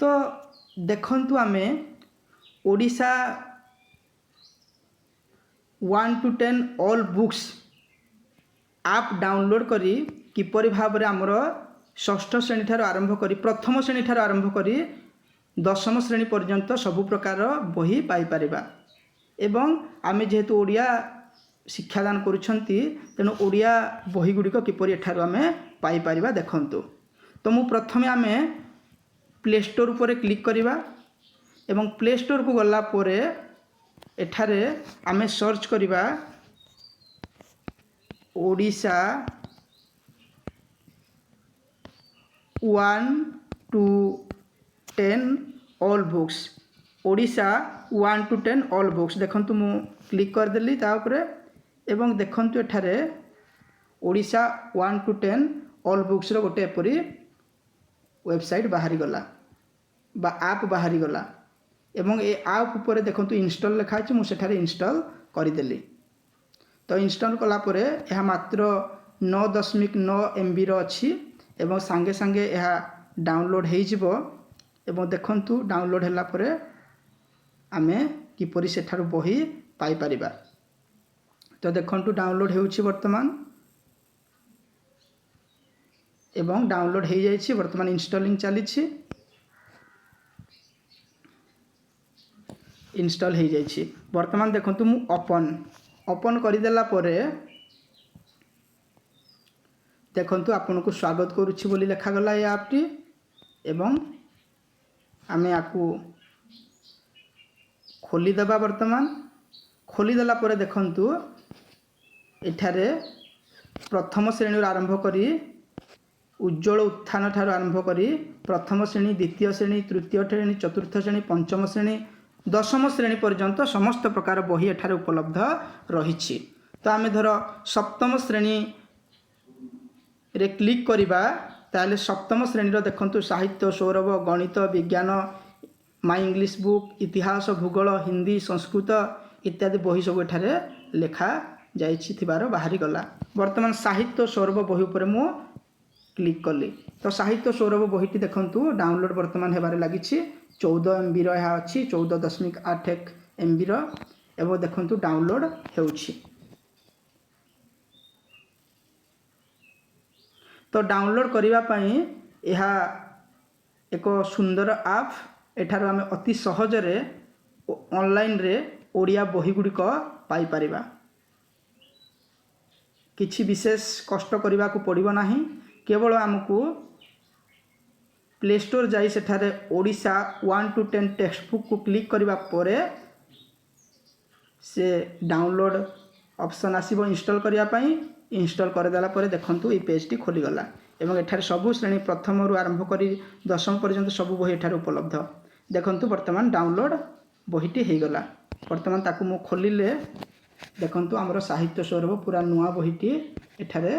तो देखंतु आमे ओडिशा 1 to 10 ऑल बुक्स आप डाउनलोड करी किपरि भाबरे आमर षष्ठ श्रेणी ठार आरंभ करी प्रथम श्रेणी ठार आरंभ करी दशम श्रेणी पर्यंत सबु प्रकार बही पाई परिबा। एवं आमे जेहेतु ओडिया शिक्षादान करुछंती तेणु ओडिया बही गुड़िक किपरि एठारु आमे पाई परिबा देखंतु। तो मु प्रथमे आमे प्ले स्टोर उपरे क्लिक करिबा एवं प्ले स्टोर को गला परे एठारे आमे सर्च करिबा Odisha 1 to 10 all books. Odisha 1 to 10 all books देखंतु मु क्लिक कर देली ता उपरे एवं देखंतु एठारे ओडिशा 1 to 10 ऑल बुक्स रो गोटे एपरी वेबसाइट बाहरी गला बा आप बाहरी गला एवं ए आप ऊपर देखंतु इंस्टॉल लिखा अछि मु सेठारे इंस्टॉल करि देली। तो इंस्टॉल कला परे यह मात्र 9.9 MB रो अछि एवं संगे संगे यह डाउनलोड हो जिवो एवं देखंतु डाउनलोड होला परे आमे किपरि सेठारु बही पाई परिबा। तो देखंतु डाउनलोड हेउछि वर्तमान एवं डाउनलोड हो जाइछि वर्तमान इंस्टॉलिंग चली इंस्टॉल हो जाइछि। वर्तमान देखंतु मु ओपन करदेला परे देखंतु आपनको स्वागत करुछि बोली लिखा गला ये ऐप टी एवं आमे आकु खोली देबा। वर्तमान खोली देला परे देखंतु एठारे प्रथम श्रेणी आरंभ करी उज्जवल उत्थान ठार आरंभ करी प्रथम श्रेणी द्वितीय श्रेणी तृतीय श्रेणी चतुर्थ श्रेणी पंचम श्रेणी दशम श्रेणी पर्यंत समस्त प्रकार बही एठारे उपलब्ध रही। तो आमे धर सप्तम श्रेणी रे क्लिक करिबा ताले सप्तम श्रेणी रो देखंतु साहित्य सौरभ गणित विज्ञान माई इंग्लिश बुक इतिहास भूगोल हिंदी संस्कृत इत्यादि बही सब एठारे लेखा जाइछि थिबारो बाहरी गला। वर्तमान साहित्य सौरभ बही ऊपर मु क्लिक कली तो साहित्य सौरभ बहीटी देखंतु डाउनलोड वर्तमान हेबारे लागिछि 14 MB रो ଏହା अछि 14.81 MB रो एवं देखंतु डाउनलोड हेउछि। तो डाउनलोड करिवा पई यह एक सुंदर ऐप एठारो आमे अति सहज रे ऑनलाइन रे ओडिया बही गुड़िक पाई परिबा। किछि विशेष कष्ट करिवा को पड़िबो नाही केवल आमको प्ले स्टोर जाई सेठारे ओडिशा 1 to 10 टेक्स्ट बुक को क्लिक करिवा परे से डाउनलोड ऑप्शन आसीबो इंस्टॉल करिया पई इंस्टॉल कर देला परे देखंतु ए पेज टी खोली गला एवं एठारे सबु श्रेणी प्रथम रु आरंभ करी दशम पर्यंत सबु बही एठारे उपलब्ध। देखंतु वर्तमान डाउनलोड बहीटी हे गला। वर्तमान ताकु मु खोलिले देखंतु हमर साहित्य सौरभ पूरा नुआ बहीटी एठारे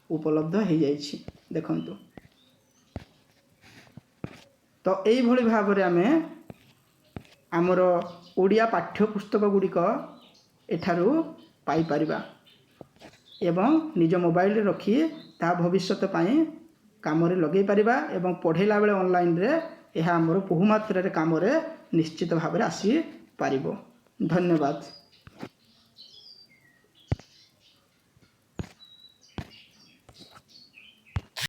उपलब्ध हो जाइछि देखंतु। तो एई भली भाबरे आमे हमर ओडिया पाठ्य पुस्तक गुड़िक एठारू पाई परिबा एवं निज मोबाइल रे रखी ता भविष्यत पाई काम रे लगे परिबा एवं पढ़ेला बेले ऑनलाइन रे यह हमर बहु मात्रा रे काम रे निश्चित भाबरे आसी परिबो। धन्यवाद।